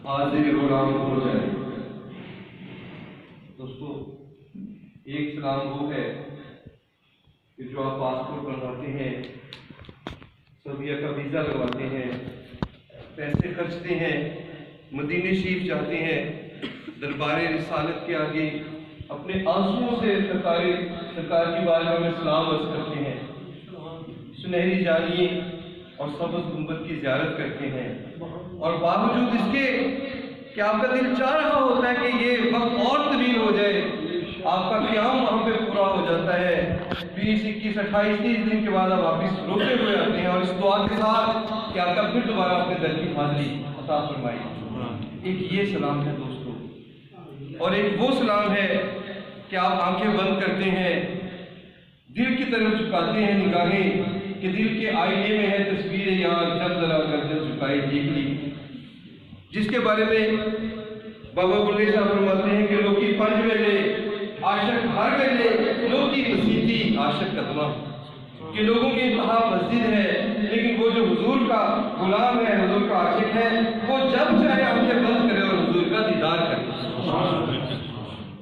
حاضر غلام ہو جائے۔ دوستو، ایک سلام وہ ہے کہ جو آپ پاسپورٹ بنواتے ہیں، سعودیہ کا ویزا لگواتے ہیں، پیسے خرچتے ہیں، مدینہ شریف جاتے ہیں، دربار رسالت کے آگے اپنے آنسوؤں سے سرکار کی بارگاہ میں سلام عرض کرتے ہیں، سنہری جانیے اور سبز گنبد کی زیارت کرتے ہیں، اور باوجود اس کے کہ آپ کا دل چاہ رہا ہوتا ہے کہ یہ وقت اور طویل ہو جائے، آپ کا قیام وہاں پہ پورا ہو جاتا ہے، 20 21 28 30 دن کے بعد آپ واپس روتے ہوئے آتے ہیں، اور اس دعا کے ساتھ کہ آپ کا پھر دوبارہ اپنے در کی حاضری عطا فرمائی۔ ایک یہ سلام ہے دوستو، اور ایک وہ سلام ہے کہ آپ آنکھیں بند کرتے ہیں، دل کی طرف جھکاتے ہیں نگاہیں کہ دل کے آئینے میں ہے تصویر یار، جب ذرا گردن جھکائی دیکھ لی، جس کے بارے میں بابا بلے صاحب فرماتے ہیں کہ لوکی پنج ویلے عاشق ہر ویلے لوکی مسیحی عاشق قدمہ، کہ لوگوں کی انتہا مسجد ہے، لیکن وہ جو حضور کا غلام ہے، حضور کا عاشق ہے، وہ جب چاہے آنکھیں بند کرے اور حضور کا دیدار کرے۔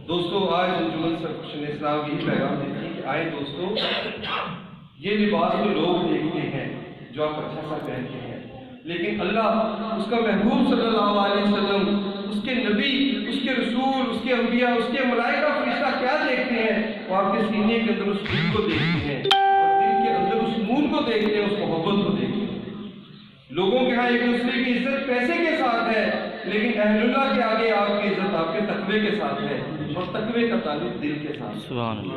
دوستو، آج انجمن سرکشن اسلام یہی پیغام دیتی ہے کہ آئے دوستو، یہ لباس تو لوگ دیکھتے ہیں جو آپ اچھا سا پہنتے ہیں، لیکن اللہ، اس کا محبوب صلی اللہ علیہ وسلم، اس کے نبی، اس کے رسول، اس کے انبیاء، اس کے ملائکہ فرشتہ کیا دیکھتے ہیں؟ وہ آپ کے سینے کے اندر اس دل کو دیکھتے ہیں، اور دل کے اندر اس نور کو دیکھتے ہیں، اس محبت کو دیکھتے ہیں۔ لوگوں کے ہاں ایک دوسرے کی عزت پیسے کے ساتھ ہے، لیکن اہل اللہ کے آگے آپ کی عزت آپ کے تقوی کے ساتھ ہے، اور تقوی کا تعلق دل کے ساتھ۔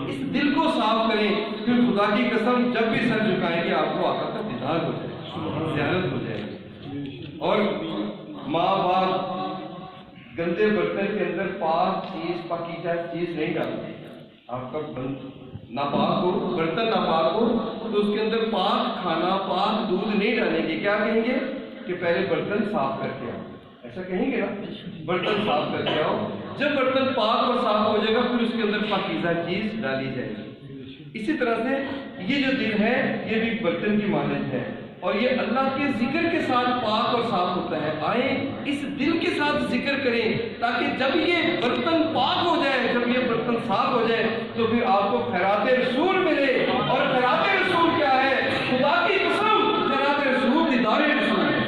اس دل کو صاف کریں، پھر خدا کی قسم جب بھی سر جھکائیں گے آپ کو آقا کا دیدار ہو جائے، زیارت ہو جائے۔ اور ماں باپ گندے برتن کے اندر پاک چیز، پاکیزہ چیز نہیں ڈالتے۔ آپ کا ناپاک ہو، برتن ناپاک ہو تو اس کے اندر پاک کھانا، پاک دودھ نہیں ڈالیں گے۔ کیا کہیں گے کہ پہلے برتن صاف کر کے آؤ، ایسا کہیں گے نا، برتن صاف کر کے آؤ۔ جب برتن پاک اور صاف ہو جائے گا پھر اس کے اندر پاکیزہ چیز ڈالی جائے گی۔ اسی طرح سے یہ جو دل ہے یہ بھی برتن کی مانند ہے، اور یہ اللہ کے ذکر کے ساتھ پاک اور صاف ہوتا ہے۔ آئیں اس دل کے ساتھ ذکر کریں، تاکہ جب یہ برتن پاک ہو جائے، جب یہ برتن صاف ہو جائے تو پھر آپ کو خیرات رسول ملے۔ اور خیرات رسول کیا ہے؟ خدا کی قسم، خیرات رسول دیدار رسول ہے۔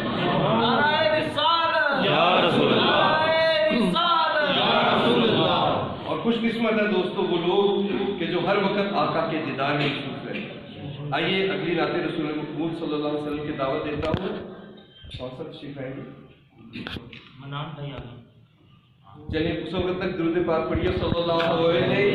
اور خوش قسمت ہے دوستو وہ لوگ کہ جو ہر وقت آقا کے دیدار میں مصروف رہتے ہیں۔ آئیے اگلی نعت رسول مقبول صلی اللہ علیہ وسلم کی دعوت دیتا ہوں۔ صاحب تشریف آئیں گے، چلیے اس وقت تک درود پاک پڑھیے صلی اللہ علیہ